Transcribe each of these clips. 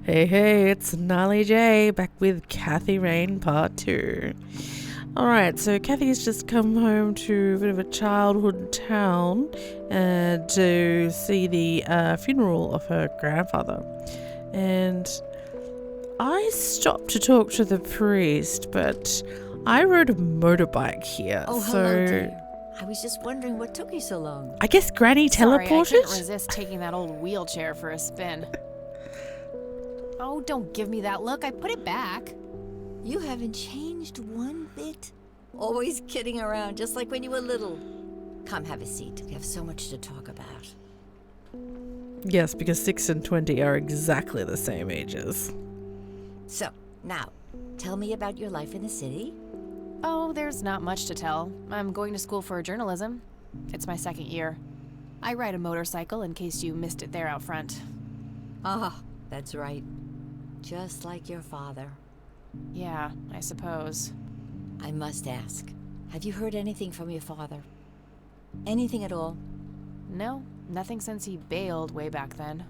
Hey, it's Nalijay back with Kathy Rain Part 2. Alright, so Kathy's just come home to a bit of a childhood town to see the funeral of her grandfather. And I stopped to talk to the priest, but I rode a motorbike here. Oh, so hello, dear. I was just wondering what took you so long. I guess Granny Sorry, I couldn't teleported? resist taking that old wheelchair for a spin. Oh, don't give me that look. I put it back. You haven't changed one bit. Always kidding around, just like when you were little. Come, have a seat. We have so much to talk about. Yes, because 6 and 20 are exactly the same ages. So, now, tell me about your life in the city. Oh, there's not much to tell. I'm going to school for journalism. It's my second year. I ride a motorcycle in case you missed it there out front. Ah, that's right. Just like your father. Yeah, I suppose. I must ask, have you heard anything from your father? Anything at all? No, nothing since he bailed way back then.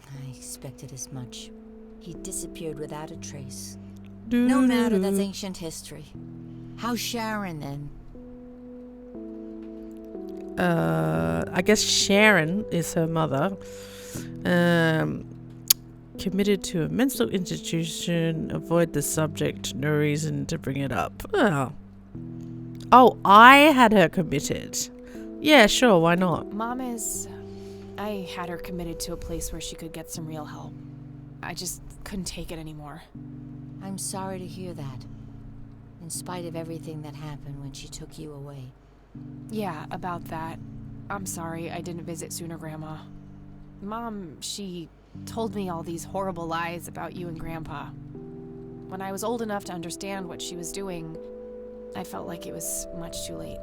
I expected as much. He disappeared without a trace. No matter, that's ancient history. How's Sharon, then? I guess Sharon is her mother. Committed to a mental institution. Avoid the subject. No reason to bring it up. Oh, I had her committed. Yeah, sure, why not? Mom is... I had her committed to a place where she could get some real help. I just couldn't take it anymore. I'm sorry to hear that. In spite of everything that happened when she took you away. Yeah, about that. I'm sorry I didn't visit sooner, Grandma. Mom, she told me all these horrible lies about you and Grandpa. When I was old enough to understand what she was doing, I felt like it was much too late.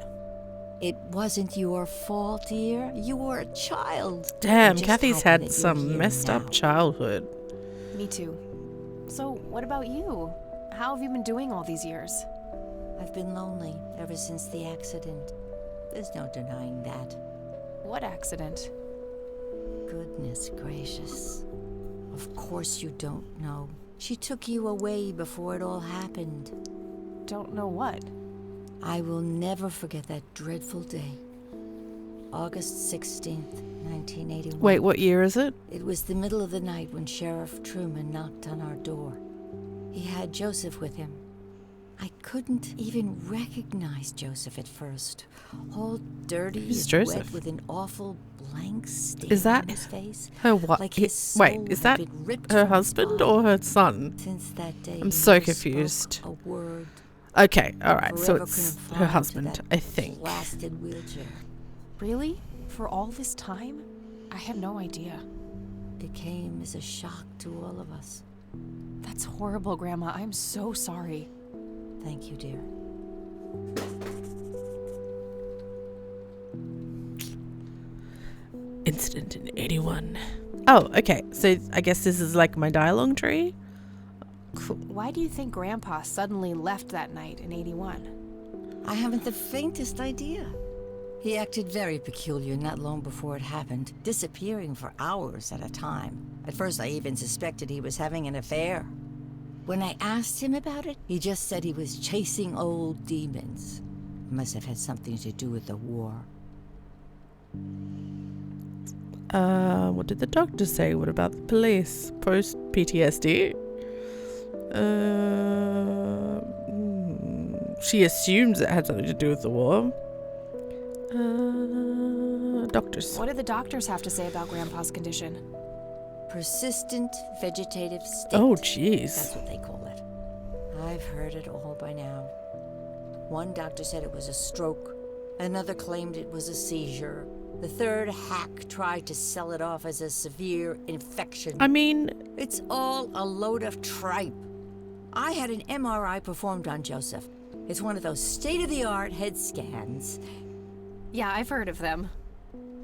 It wasn't your fault, dear. You were a child. Damn, Just Kathy's happen had that you're some here messed now. up childhood. Me too. So, what about you? How have you been doing all these years? I've been lonely ever since the accident. There's no denying that. What accident? Goodness gracious. Of course you don't know. She took you away before it all happened. Don't know what. I will never forget that dreadful day. August 16th, 1981. Wait, what year is it? It was the middle of the night when Sheriff Truman knocked on our door. He had Joseph with him. I couldn't even recognize Joseph at first. All dirty Who's and Joseph? wet with an awful blank stain Is that on his face. her what? Like his Wait, soul is had that been ripped her from his husband body. or her son? Since that day, I'm he so never confused. spoke a word. Okay, alright, so Forever it's confined her to husband, that I think. blasted wheelchair. Really? For all this time? I had no idea. It came as a shock to all of us. That's horrible, Grandma. I'm so sorry. Thank you, dear. Incident in 81. Oh, okay, so I guess this is like my dialogue tree? Cool. Why do you think Grandpa suddenly left that night in 81? I haven't the faintest idea. He acted very peculiar not long before it happened, disappearing for hours at a time. At first, I even suspected he was having an affair. When I asked him about it, he just said he was chasing old demons. It must have had something to do with the war. What did the doctor say? What about the police? Post PTSD? She assumes it had something to do with the war. Doctors. What did the doctors have to say about Grandpa's condition? Persistent vegetative state. Oh, That's jeez. what they call it. I've heard it all by now. One doctor said it was a stroke. Another claimed it was a seizure. The third hack tried to sell it off as a severe infection. I mean, It's all a load of tripe. I had an MRI performed on Joseph. It's one of those state-of-the-art head scans. Yeah, I've heard of them.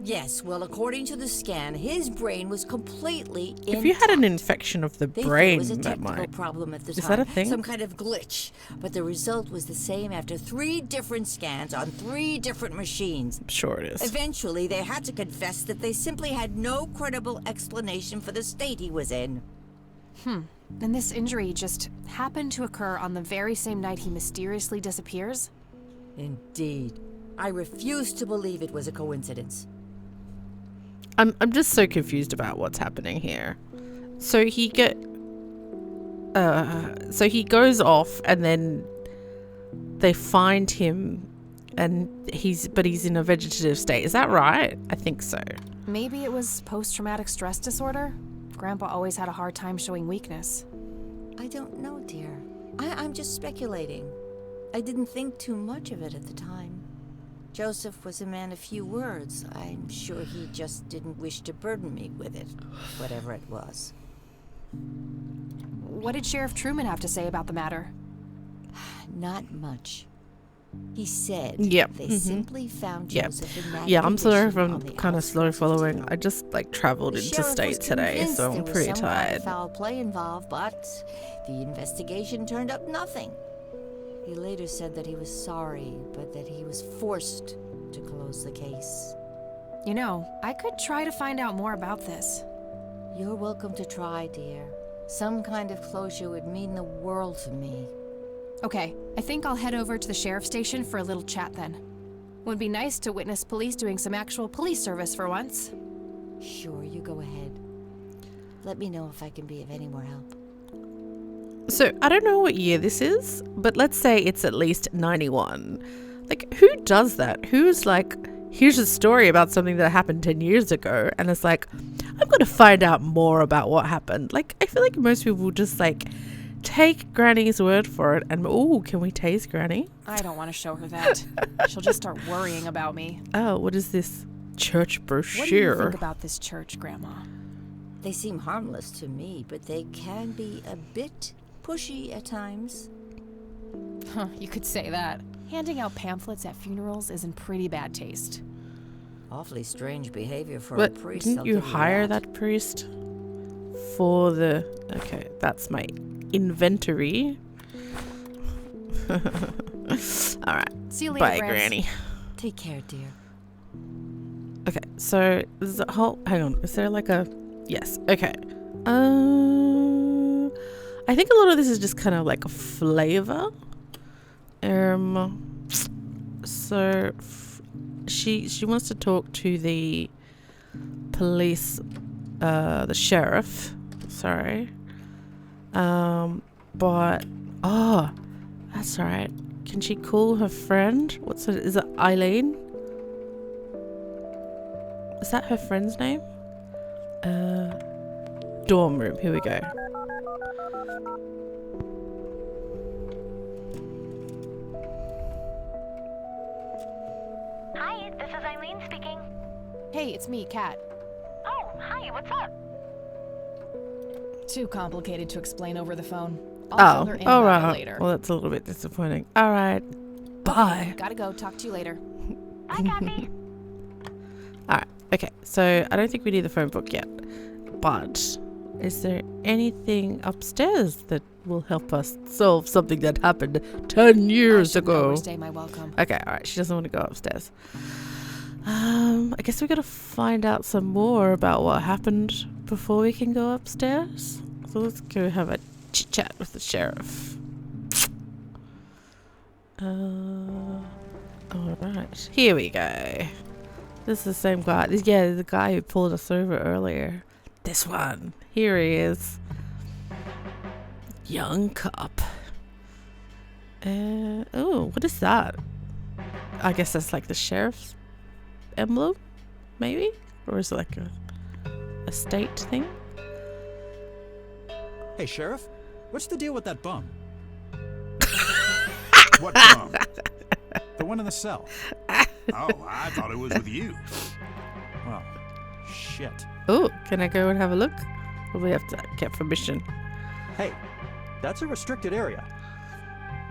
Yes, well, according to the scan, his brain was completely intact. if you had an infection of the They thought brain, it was a that technical might. problem at the Is time. that a thing? Some kind of glitch. But the result was the same after 3 different scans on 3 different machines. I'm sure it is. Eventually, they had to confess that they simply had no credible explanation for the state he was in. And this injury just happened to occur on the very same night he mysteriously disappears? Indeed. I refuse to believe it was a coincidence. I'm just so confused about what's happening here. So he goes off and then they find him and he's in a vegetative state. Is that right? I think so. Maybe it was post-traumatic stress disorder? Grandpa always had a hard time showing weakness. I don't know, dear. I'm just speculating. I didn't think too much of it at the time. Joseph was a man of few words. I'm sure he just didn't wish to burden me with it, whatever it was. What did Sheriff Truman have to say about the matter? Not much. He said they simply found Yep. Joseph in that I'm sorry if condition I'm on the kind of slow outskirts of following. town. I just traveled The into sheriff state was today, convinced so I'm there was pretty some kind tired. of foul play involved, but the investigation turned up nothing. He later said that he was sorry, but that he was forced to close the case. You know, I could try to find out more about this. You're welcome to try, dear. Some kind of closure would mean the world to me. Okay, I think I'll head over to the sheriff's station for a little chat then. Would be nice to witness police doing some actual police service for once. Sure, you go ahead. Let me know if I can be of any more help. So I don't know what year this is, but let's say it's at least 91. Like, who does that? Who's like, here's a story about something that happened 10 years ago, and it's like, I'm going to find out more about what happened. Like, I feel like most people just like take Granny's word for it and, oh, can we tase Granny? I don't want to show her that. She'll just start worrying about me. Oh, what is this church brochure? What do you think about this church, Grandma? They seem harmless to me, but they can be a bit pushy at times. Huh, you could say that. Handing out pamphlets at funerals is in pretty bad taste. Awfully strange behavior for But a priest. didn't I'll you give hire that priest for the... Okay, that's my inventory. Alright, See you later, bye, Gramps. Granny. Take care, dear. Okay, so there's a whole... Hang on, is there like a... Yes, okay. I think a lot of this is just kind of like a flavor. So she wants to talk to the police, the sheriff. Sorry. But that's right. Can she call her friend? Is it Eileen? Is that her friend's name? Dorm room. Here we go. Hi, this is Eileen speaking. Hey, it's me, Kat. Oh, hi, what's up? Too complicated to explain over the phone. I'll fill her in all about it right. later. Well, that's a little bit disappointing. All right. Bye. Gotta go. Talk to you later. Bye, Kathy. All right. Okay. So I don't think we need the phone book yet. But is there anything upstairs that will help us solve something that happened 10 years I should ago? overstay my welcome. Okay. All right. She doesn't want to go upstairs. I guess we got to find out some more about what happened before we can go upstairs. So let's go have a chit chat with the sheriff. All right. Here we go. This is the same guy. The guy who pulled us over earlier. This one. Here he is. Young cop. Oh, what is that? I guess that's like the sheriff's emblem, maybe? Or is it like a state thing? Hey, Sheriff, what's the deal with that bum? What bum? The one in the cell. Oh, I thought it was with you. Well, shit. Oh, can I go and have a look? Or we have to get permission? Hey, that's a restricted area.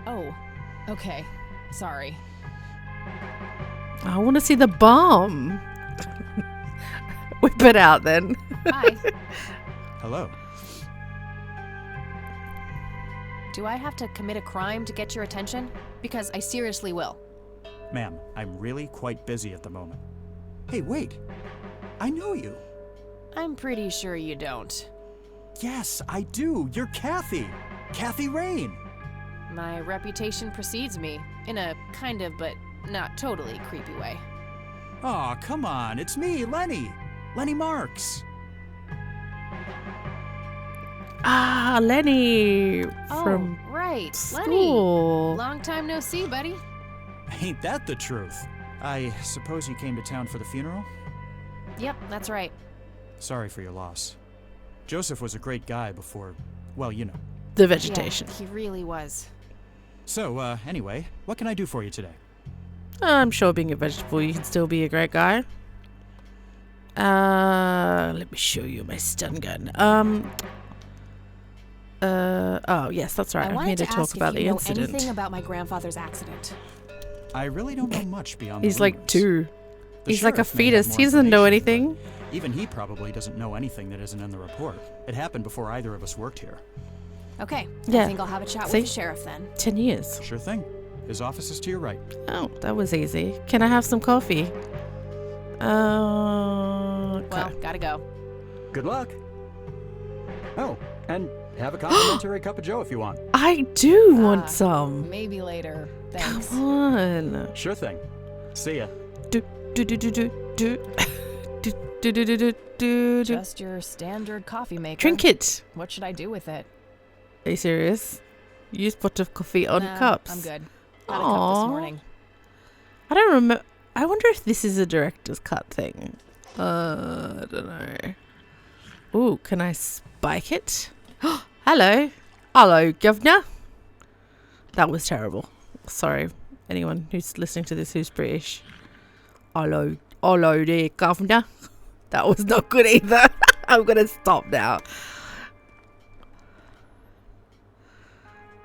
Oh, okay. Sorry. I want to see the bomb. Whip it out then. Bye. Hello. Do I have to commit a crime to get your attention? Because I seriously will. Ma'am, I'm really quite busy at the moment. Hey, wait. I know you. I'm pretty sure you don't. Yes, I do. You're Kathy. Kathy Rain. My reputation precedes me, in a kind of but not totally creepy way. Aw, come on. It's me, Lenny. Lenny Marks. Ah, Lenny from Oh, right, school. Lenny. Long time no see, buddy. Ain't that the truth? I suppose you came to town for the funeral? Yep, that's right. Sorry for your loss. Joseph was a great guy before, well, you know. The vegetation. Yeah, he really was. So, anyway, what can I do for you today? I'm sure being a vegetable, you can still be a great guy. Let me show you my stun gun. Oh, yes, that's right. I I'm wanted here to to talk ask about if the you know incident. anything about my grandfather's accident. I really don't know much beyond He's the like rumors. 2. The He's like a sheriff may have fetus. more He doesn't know information, anything. but even he probably doesn't know anything that isn't in the report. It happened before either of us worked here. Okay, Yeah. I think I'll have a chat See? with the sheriff then. 10 years. Sure thing. His office is to your right. Oh, that was easy. Can I have some coffee? Okay. Well, gotta go. Good luck. Oh, and have a complimentary cup of joe if you want. I do want Ah, some. Maybe later. Thanks. Come on. Sure thing. See ya. Do, do, do, do, do, do. Do, do, do, do, do, do. Just your standard coffee maker. Drink it. What should I do with it? Are you serious? You just put the coffee on Nah, cups. I'm good. Got a cup Aw. this morning. I don't remember. I wonder if this is a director's cut thing. I don't know. Ooh, can I spike it? Hello. Hello, governor. That was terrible. Sorry, anyone who's listening to this who's British. Hello. Hello there, governor. That was not good either. I'm going to stop now.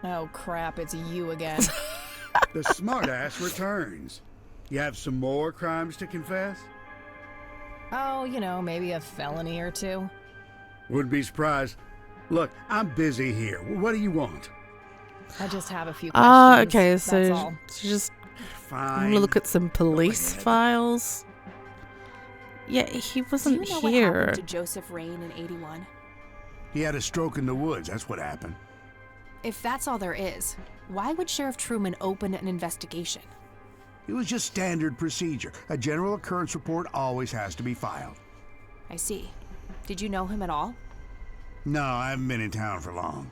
Oh crap, it's you again. The smartass returns. You have some more crimes to confess? Oh, you know, maybe a felony or two. Wouldn't be surprised. Look, I'm busy here. What do you want? I just have a few questions. Ah, okay, That's so all. just Fine. I'm going to look at some police ahead. files. Yeah, he Do wasn't you know what here. happened to Joseph Rain in 81? He had a stroke in the woods. That's what happened. If that's all there is, why would Sheriff Truman open an investigation? It was just standard procedure. A general occurrence report always has to be filed. I see. Did you know him at all? No, I haven't been in town for long.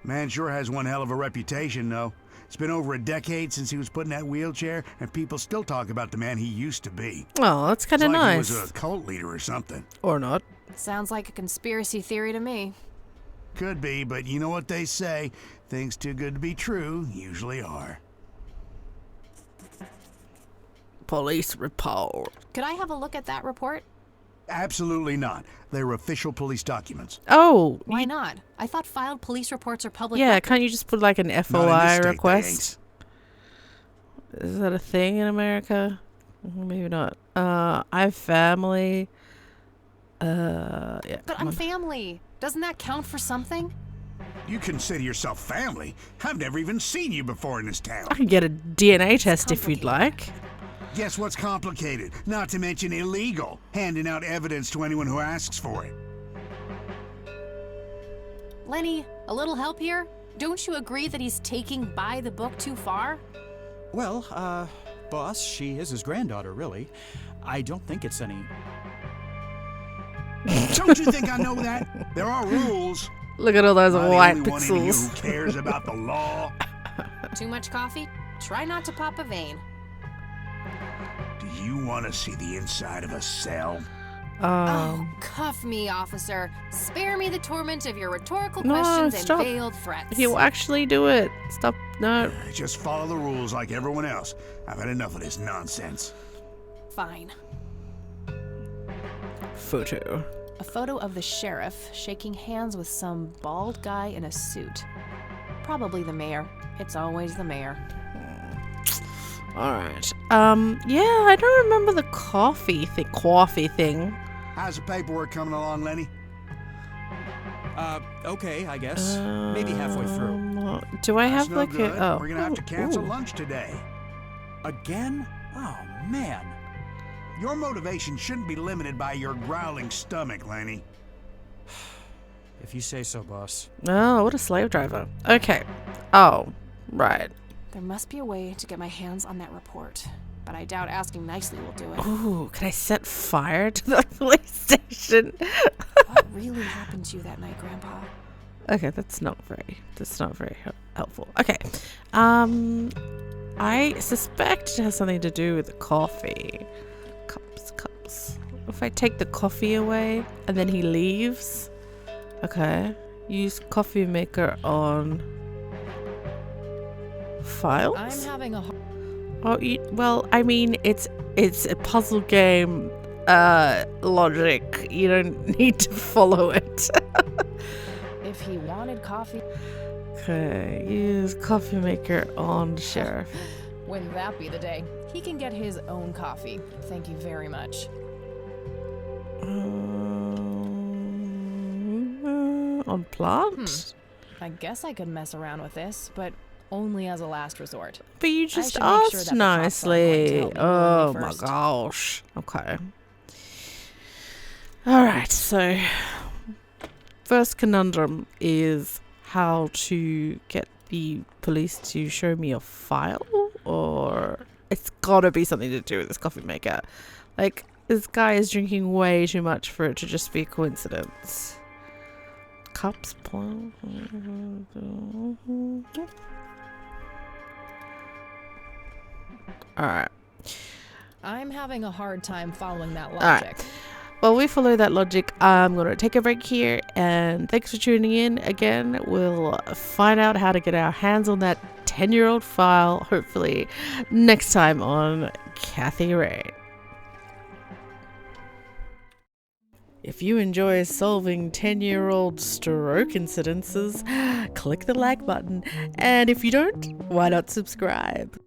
Man sure has one hell of a reputation, though. It's been over a decade since he was put in that wheelchair, and people still talk about the man he used to be. Oh, that's kind It's of like nice. he was a cult leader or something. Or not. Sounds like a conspiracy theory to me. Could be, but you know what they say. Things too good to be true usually are. Police report. Could I have a look at that report? Absolutely not. They're official police documents. Oh, Why not? I thought filed police reports are public yeah, record. can't you just put like an Not in this FOI state, they request? Is that a thing in America? Maybe not. I have family. Yeah. But come I'm on. family. Doesn't that count for something? You consider yourself family. I've never even seen you before in this town. I can get a DNA test if you'd like. Guess what's complicated? Not to mention illegal. Handing out evidence to anyone who asks for it. Lenny, a little help here? Don't you agree that he's taking by the book too far? Well, boss, she is his granddaughter, really. I don't think it's any... Don't you think I know that? There are rules. Look at all those Am I the white only one in you pixels. who cares about the law? Too much coffee? Try not to pop a vein. Do you want to see the inside of a cell? Oh, cuff me, officer. Spare me the torment of your rhetorical No, questions stop. and veiled threats. He'll actually do it. Stop. No. Just follow the rules like everyone else. I've had enough of this nonsense. Fine. Photo. A photo of the sheriff shaking hands with some bald guy in a suit. Probably the mayor. It's always the mayor. Alright. Yeah, I don't remember the coffee thing. How's the paperwork coming along, Lenny? Okay, I guess. Maybe halfway through. Do I That's have no like good. a... Oh. We're gonna have to cancel Ooh. lunch today. Again? Oh, man. Your motivation shouldn't be limited by your growling stomach, Lenny. If you say so, boss. Oh, what a slave driver. Okay. Oh, right. There must be a way to get my hands on that report, but I doubt asking nicely will do it. Ooh, can I set fire to the police station? What really happened to you that night, Grandpa? Okay, that's not very helpful. Okay. I suspect it has something to do with the coffee. Cups. If I take the coffee away and then he leaves. Okay. Use coffee maker on files. I'm having a Oh, well, I mean, it's a puzzle game logic. You don't need to follow it. If he wanted coffee, Okay, use coffee maker on sheriff. wouldn't that be the day? He can get his own coffee. Thank you very much. On plant? I guess I could mess around with this, but only as a last resort. But you I just should make sure asked that the cops aren't going to nicely. help me Oh willingly my first. gosh. Okay. Alright, so first conundrum is how to get the police to show me a file, or it's gotta be something to do with this coffee maker. Like, this guy is drinking way too much for it to just be a coincidence. Cups, plant. Alright. I'm having a hard time following that Alright. logic. Well, we follow that logic. I'm going to take a break here, and thanks for tuning in. Again, we'll find out how to get our hands on that 10-year-old file, hopefully, next time on Kathy Rain. If you enjoy solving 10-year-old stroke incidences, click the like button. And if you don't, why not subscribe?